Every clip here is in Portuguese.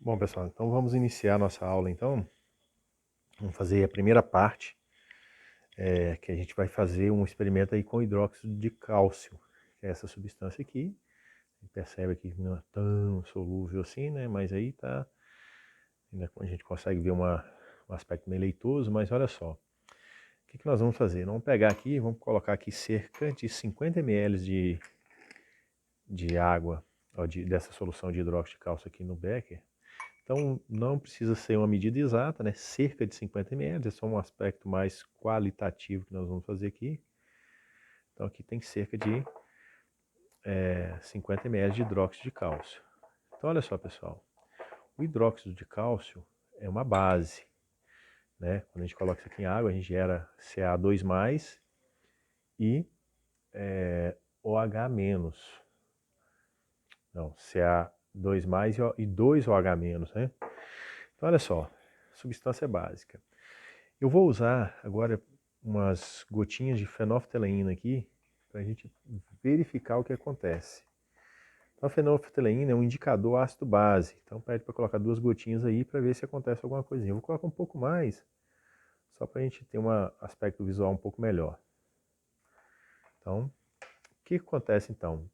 Bom, pessoal, então vamos iniciar a nossa aula, então. Vamos fazer a primeira parte, que a gente vai fazer um experimento aí com hidróxido de cálcio, que é essa substância aqui. A gente percebe que não é tão solúvel assim, né? Mas aí tá, ainda a gente consegue ver um aspecto meio leitoso, mas olha só. O que nós vamos fazer? Nós vamos pegar aqui, vamos colocar aqui cerca de 50 ml de água, dessa solução de hidróxido de cálcio aqui no becker. Então, não precisa ser uma medida exata, né? Cerca de 50 ml, é só um aspecto mais qualitativo que nós vamos fazer aqui. Então, aqui tem cerca de 50 ml de hidróxido de cálcio. Então, olha só, pessoal. O hidróxido de cálcio é uma base, né? Quando a gente coloca isso aqui em água, a gente gera Ca2+, e OH-. Não, Ca2+, e 2OH-, né? Então, olha só, substância básica. Eu vou usar agora umas gotinhas de fenolftaleína aqui para a gente verificar o que acontece. Então, a fenolftaleína é um indicador ácido-base. Então, pede para colocar 2 gotinhas aí para ver se acontece alguma coisinha. Eu vou colocar um pouco mais, só para a gente ter um aspecto visual um pouco melhor. Então, o que acontece então?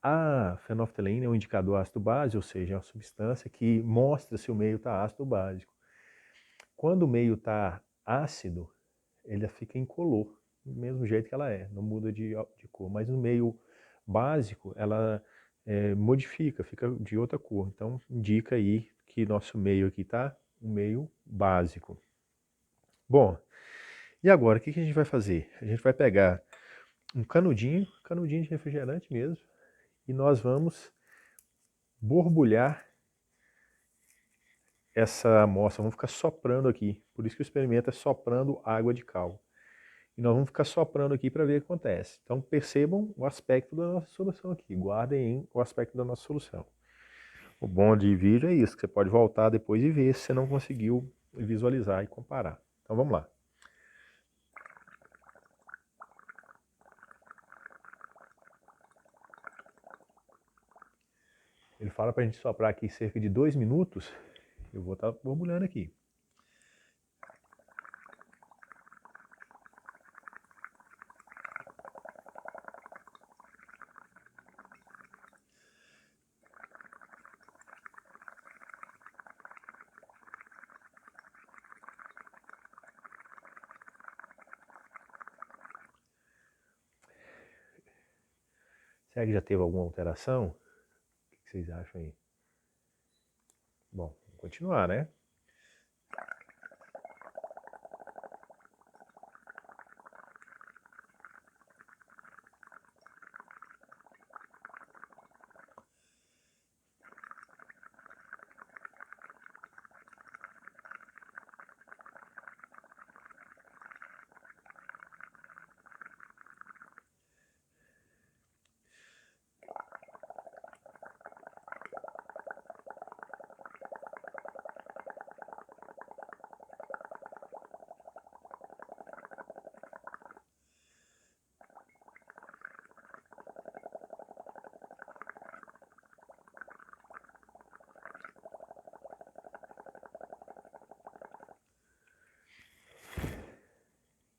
A fenolftaleína é um indicador ácido-base, ou seja, é uma substância que mostra se o meio está ácido ou básico. Quando o meio está ácido, ele fica incolor, do mesmo jeito que ela é, não muda de cor. Mas no meio básico, ela modifica, fica de outra cor. Então, indica aí que nosso meio aqui está um meio básico. Bom, e agora, o que a gente vai fazer? A gente vai pegar um canudinho de refrigerante mesmo, e nós vamos borbulhar essa amostra, vamos ficar soprando aqui. Por isso que o experimento é soprando água de cal. E nós vamos ficar soprando aqui para ver o que acontece. Então percebam o aspecto da nossa solução aqui, guardem o aspecto da nossa solução. O bom de vídeo é isso, que você pode voltar depois e ver se você não conseguiu visualizar e comparar. Então vamos lá. Ele fala para a gente soprar aqui cerca de 2 minutos. Eu vou estar borbulhando aqui. Será que já teve alguma alteração? O que vocês acham aí? Bom, vamos continuar, né?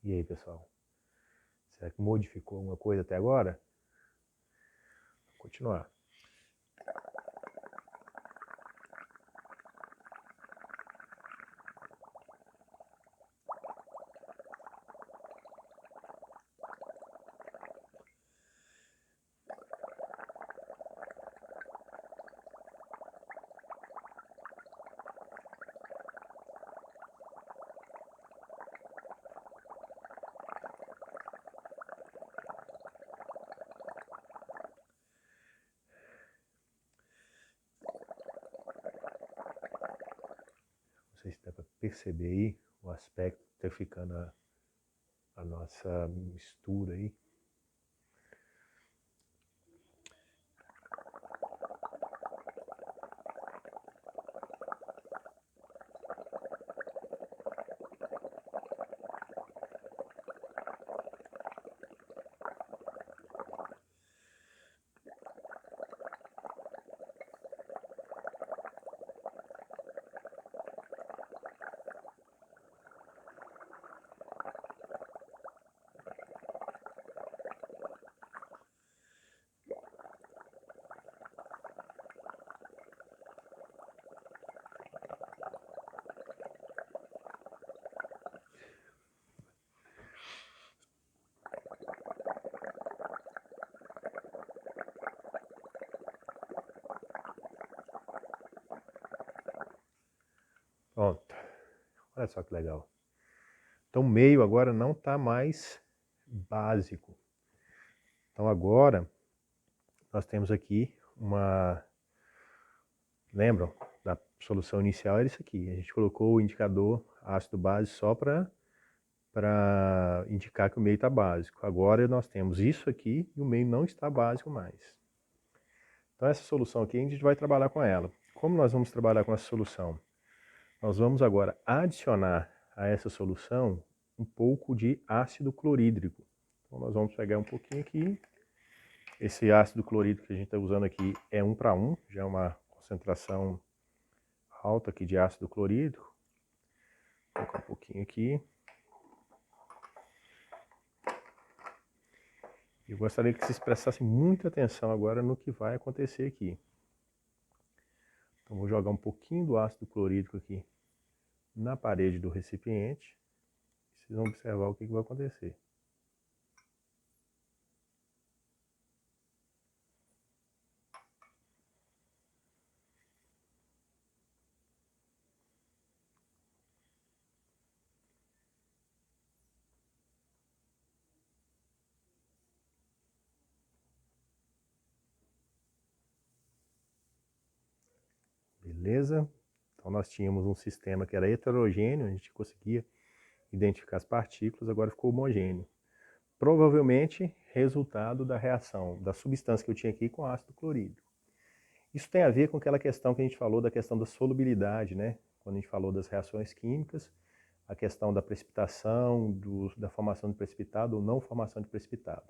E aí, pessoal? Será que modificou alguma coisa até agora? Vou continuar. Não sei se dá para perceber aí o aspecto que está ficando a nossa mistura aí. Pronto. Olha só que legal. Então o meio agora não está mais básico. Então agora nós temos aqui uma... Lembram? Da solução inicial era isso aqui. A gente colocou o indicador ácido base só para indicar que o meio está básico. Agora nós temos isso aqui e o meio não está básico mais. Então essa solução aqui a gente vai trabalhar com ela. Como nós vamos trabalhar com essa solução? Nós vamos agora adicionar a essa solução um pouco de ácido clorídrico. Então nós vamos pegar um pouquinho aqui. Esse ácido clorídrico que a gente está usando aqui é 1:1, já é uma concentração alta aqui de ácido clorídrico. Vou colocar um pouquinho aqui. Eu gostaria que vocês prestassem muita atenção agora no que vai acontecer aqui. Então vou jogar um pouquinho do ácido clorídrico aqui na parede do recipiente. Vocês vão observar o que vai acontecer. Beleza? Então nós tínhamos um sistema que era heterogêneo, a gente conseguia identificar as partículas, agora ficou homogêneo. Provavelmente resultado da reação da substância que eu tinha aqui com ácido clorídrico. Isso tem a ver com aquela questão que a gente falou da questão da solubilidade, né? Quando a gente falou das reações químicas, a questão da precipitação, da formação de precipitado ou não formação de precipitado.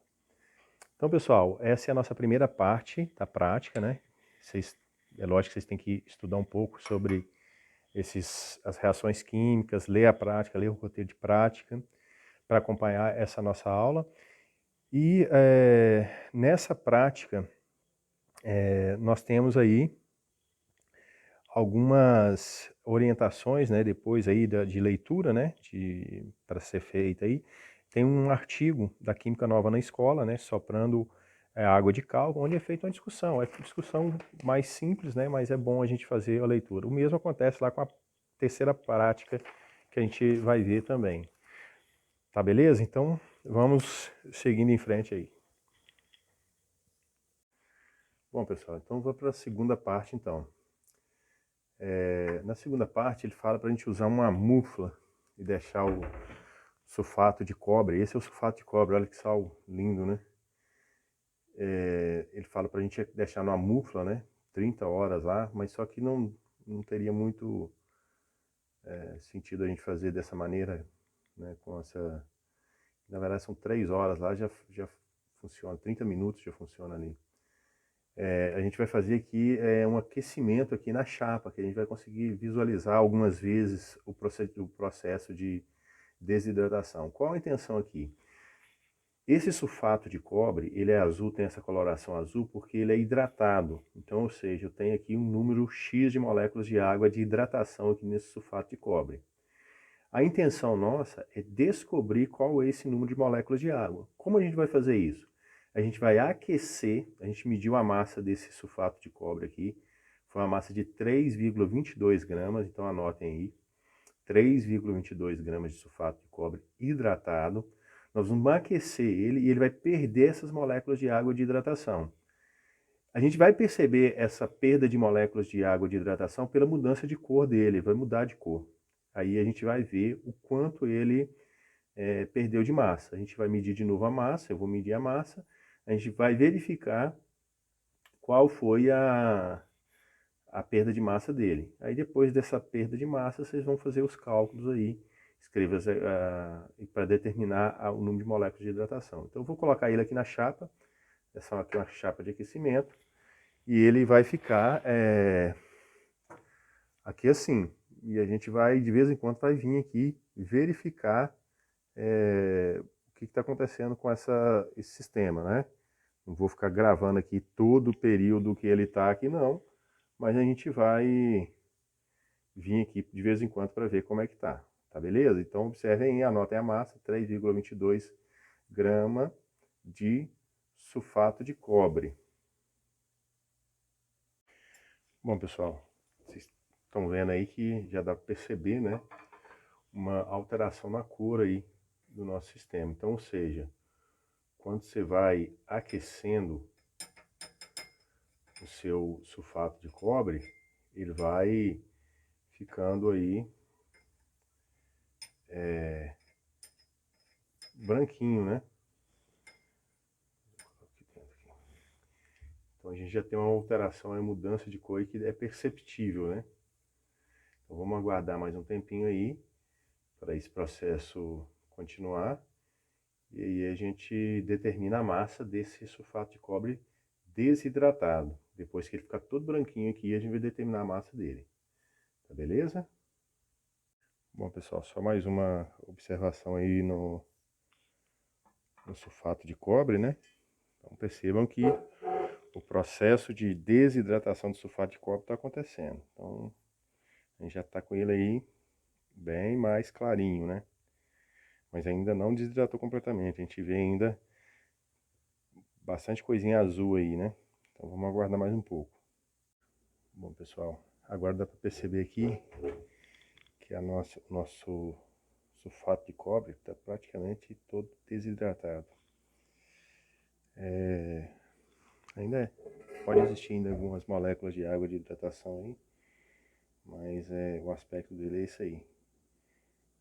Então, pessoal, essa é a nossa primeira parte da prática, né? É lógico que vocês têm que estudar um pouco sobre as reações químicas, ler a prática, ler o roteiro de prática, para acompanhar essa nossa aula. E nessa prática, nós temos aí algumas orientações, né, depois aí de leitura, né, para ser feita aí. Tem um artigo da Química Nova na Escola, né, soprando água de cal, onde é feita uma discussão. É uma discussão mais simples, né, mas é bom a gente fazer a leitura. O mesmo acontece lá com a terceira prática que a gente vai ver também. Tá beleza? Então, vamos seguindo em frente aí. Bom, pessoal, então vou para a segunda parte, então. Na segunda parte, ele fala para a gente usar uma mufla e deixar o sulfato de cobre. Esse é o sulfato de cobre, olha que sal lindo, né? Ele fala para a gente deixar numa mufla, né? 30 horas lá, mas só que não teria muito sentido a gente fazer dessa maneira, né? Com essa... Na verdade, são 3 horas lá, já funciona, 30 minutos já funciona ali. A gente vai fazer aqui um aquecimento aqui na chapa, que a gente vai conseguir visualizar algumas vezes o processo de desidratação. Qual a intenção aqui? Esse sulfato de cobre, ele é azul, tem essa coloração azul, porque ele é hidratado. Então, ou seja, eu tenho aqui um número X de moléculas de água de hidratação aqui nesse sulfato de cobre. A intenção nossa é descobrir qual é esse número de moléculas de água. Como a gente vai fazer isso? A gente vai aquecer, a gente mediu a massa desse sulfato de cobre aqui, foi uma massa de 3,22 gramas, então anotem aí, 3,22 gramas de sulfato de cobre hidratado. Nós vamos aquecer ele e ele vai perder essas moléculas de água de hidratação. A gente vai perceber essa perda de moléculas de água de hidratação pela mudança de cor dele, vai mudar de cor. Aí a gente vai ver o quanto ele perdeu de massa. A gente vai medir de novo a massa, eu vou medir a massa, a gente vai verificar qual foi a perda de massa dele. Aí depois dessa perda de massa, vocês vão fazer os cálculos aí, escreva para determinar o número de moléculas de hidratação. Então eu vou colocar ele aqui na chapa, essa aqui é uma chapa de aquecimento, e ele vai ficar aqui assim. E a gente vai, de vez em quando, vai vir aqui verificar o que está acontecendo com esse sistema, né? Não vou ficar gravando aqui todo o período que ele está aqui, não, mas a gente vai vir aqui de vez em quando para ver como é que está, tá beleza? Então observem aí, anotem a massa, 3,22 grama de sulfato de cobre. Bom, pessoal, vocês estão vendo aí que já dá para perceber, né, uma alteração na cor aí do nosso sistema. Então, ou seja, quando você vai aquecendo o seu sulfato de cobre, ele vai ficando aí branquinho, né? Então a gente já tem uma alteração, uma mudança de cor que é perceptível, né? Então vamos aguardar mais um tempinho aí para esse processo continuar. E aí a gente determina a massa desse sulfato de cobre desidratado. Depois que ele ficar todo branquinho aqui, a gente vai determinar a massa dele. Tá beleza? Bom, pessoal, só mais uma observação aí no sulfato de cobre, né? Então percebam que o processo de desidratação do sulfato de cobre está acontecendo. Então a gente já está com ele aí bem mais clarinho, né? Mas ainda não desidratou completamente. A gente vê ainda bastante coisinha azul aí, né? Então vamos aguardar mais um pouco. Bom, pessoal, agora dá para perceber aqui que o nosso sulfato de cobre está praticamente todo desidratado. Ainda pode existir ainda algumas moléculas de água de hidratação aí, mas o aspecto dele é esse aí.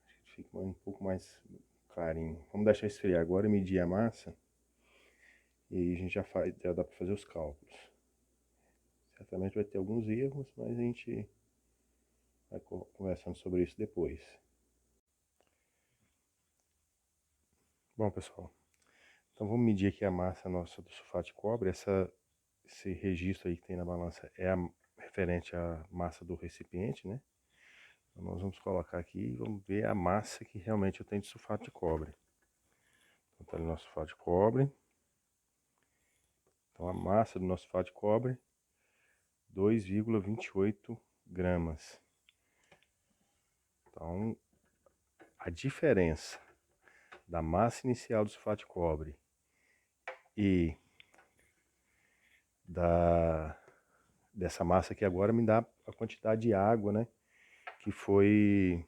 Acho que fica um pouco mais clarinho. Vamos deixar esfriar agora e medir a massa. E aí a gente já dá para fazer os cálculos. Certamente vai ter alguns erros, mas a gente vai conversando sobre isso depois. Bom, pessoal, então vamos medir aqui a massa nossa do sulfato de cobre. Esse registro aí que tem na balança é referente à massa do recipiente, né? Então nós vamos colocar aqui e vamos ver a massa que realmente eu tenho de sulfato de cobre. Então tá ali o nosso sulfato de cobre. Então a massa do nosso sulfato de cobre, 2,28 gramas. Então a diferença da massa inicial do sulfato de cobre e dessa massa aqui agora me dá a quantidade de água, né, que foi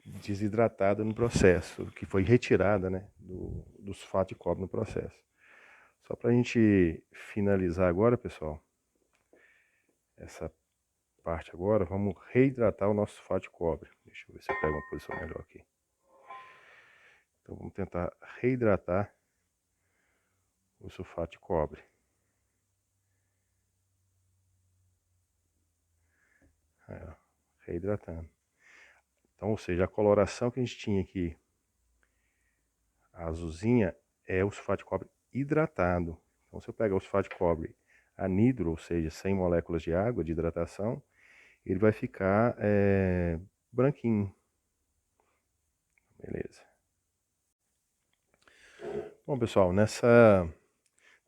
desidratada no processo, que foi retirada, né, do sulfato de cobre no processo. Só para a gente finalizar agora, pessoal, essa parte agora, vamos reidratar o nosso sulfato de cobre. Deixa eu ver se eu pego uma posição melhor aqui. Então vamos tentar reidratar o sulfato de cobre. Aí, ó, reidratando. Então, ou seja, a coloração que a gente tinha aqui, a azulzinha, é o sulfato de cobre hidratado. Então, se eu pegar o sulfato de cobre anidro, ou seja, sem moléculas de água, de hidratação, ele vai ficar branquinho. Beleza. Bom, pessoal, nessa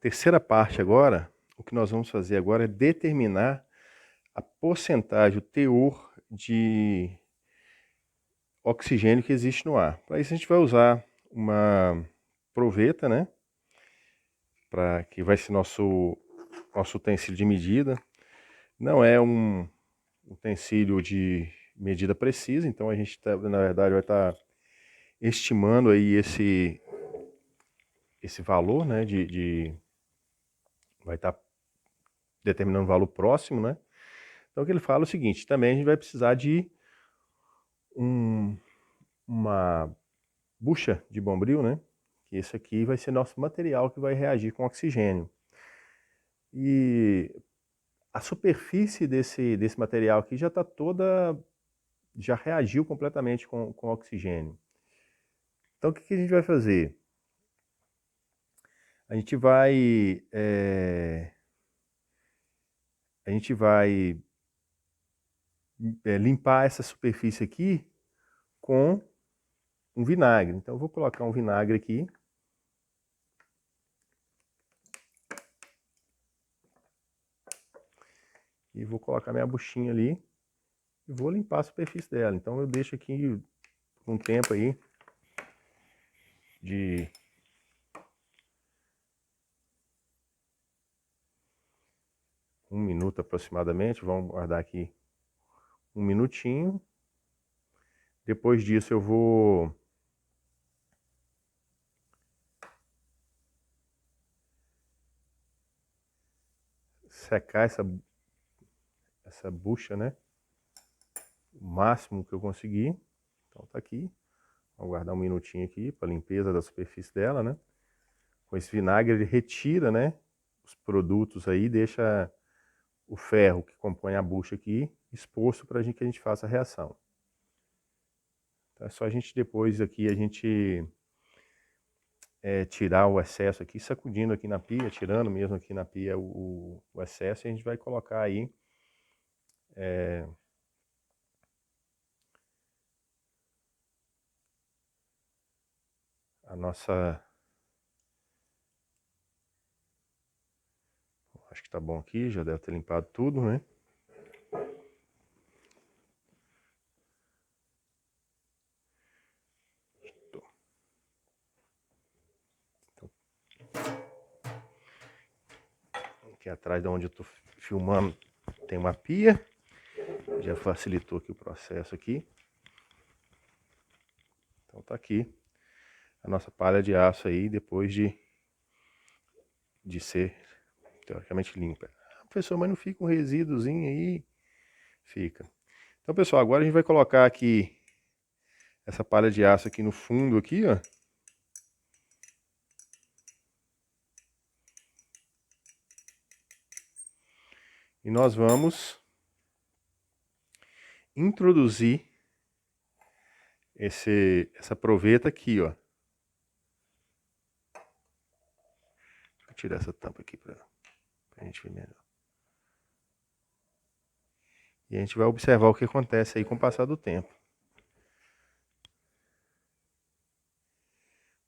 terceira parte agora, o que nós vamos fazer agora é determinar a porcentagem, o teor de oxigênio que existe no ar. Para isso a gente vai usar uma proveta, né? Que vai ser nosso utensílio de medida. Não é um utensílio de medida precisa, então a gente na verdade vai estar estimando aí esse valor, né? Vai estar determinando um valor próximo, né? Então o que ele fala é o seguinte: também a gente vai precisar de uma bucha de bombril, né? Que esse aqui vai ser nosso material que vai reagir com oxigênio. E a superfície desse material aqui já está toda, já reagiu completamente com oxigênio. Então o que a gente vai fazer? A gente vai limpar essa superfície aqui com um vinagre. Então eu vou colocar um vinagre aqui. E vou colocar minha buchinha ali e vou limpar a superfície dela. Então eu deixo aqui um tempo aí de 1 minuto aproximadamente. Vamos guardar aqui um minutinho. Depois disso eu vou secar essa bucha, né? O máximo que eu conseguir. Então tá aqui. Vou guardar um minutinho aqui para limpeza da superfície dela, né? Com esse vinagre ele retira, né, os produtos aí, deixa o ferro que compõe a bucha aqui exposto para que a gente faça a reação. Então é só a gente depois aqui a gente tirar o excesso aqui, sacudindo aqui na pia, tirando mesmo aqui na pia o excesso, e a gente vai colocar aí a nossa... Acho que tá bom aqui, já deve ter limpado tudo, né? Aqui atrás de onde eu tô filmando tem uma pia, já facilitou aqui o processo aqui. Então tá aqui a nossa palha de aço aí, depois de ser teoricamente limpa. Professor, mas não fica um resíduozinho aí? Fica. Então, pessoal, agora a gente vai colocar aqui essa palha de aço aqui no fundo aqui, ó. E nós vamos introduzir essa proveta aqui, ó. Deixa eu tirar essa tampa aqui pra gente ver melhor. E a gente vai observar o que acontece aí com o passar do tempo.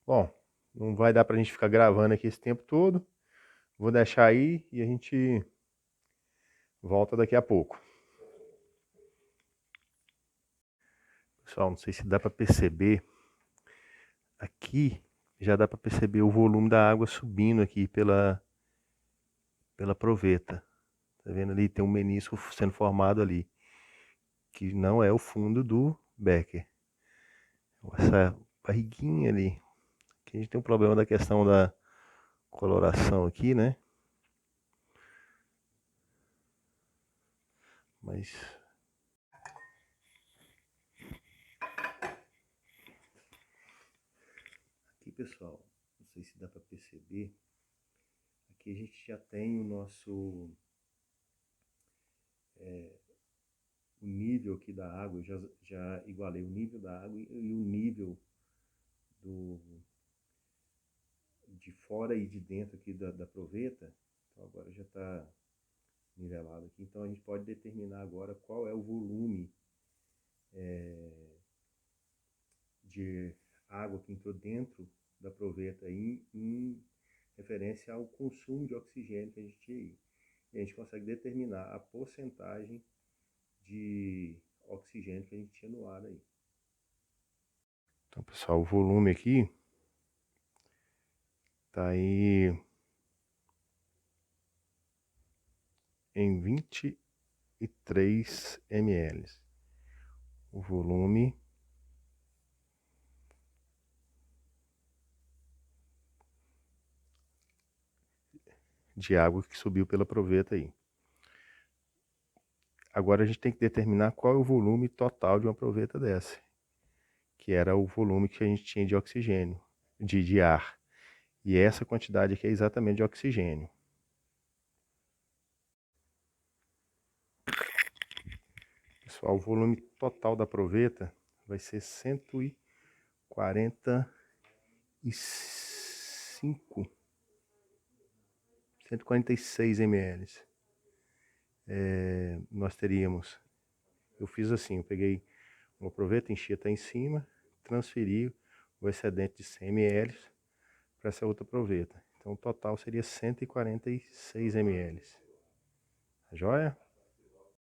Bom, não vai dar pra gente ficar gravando aqui esse tempo todo. Vou deixar aí e a gente volta daqui a pouco. Pessoal, não sei se dá para perceber, aqui já dá para perceber o volume da água subindo aqui pela proveta. Tá vendo ali? Tem um menisco sendo formado ali, que não é o fundo do becker. Essa barriguinha ali, que a gente tem um problema da questão da coloração aqui, né? Mas aqui, pessoal, não sei se dá para perceber, aqui a gente já tem o nosso o nível aqui da água, eu já igualei o nível da água e o nível de fora e de dentro aqui da proveta. Então agora já está nivelado aqui. Então a gente pode determinar agora qual é o volume de água que entrou dentro da proveta em referência ao consumo de oxigênio que a gente tinha aí. E a gente consegue determinar a porcentagem de oxigênio que a gente tinha no ar aí. Então, pessoal, o volume aqui tá aí em 23 ml. O volume de água que subiu pela proveta aí. Agora a gente tem que determinar qual é o volume total de uma proveta dessa, que era o volume que a gente tinha de oxigênio, de ar. E essa quantidade aqui é exatamente de oxigênio. Pessoal, o volume total da proveta vai ser 146 ml. Nós teríamos, eu fiz assim, eu peguei uma proveta, enchi até em cima, transferi o excedente de 100 ml para essa outra proveta. Então o total seria 146 ml. Tá joia?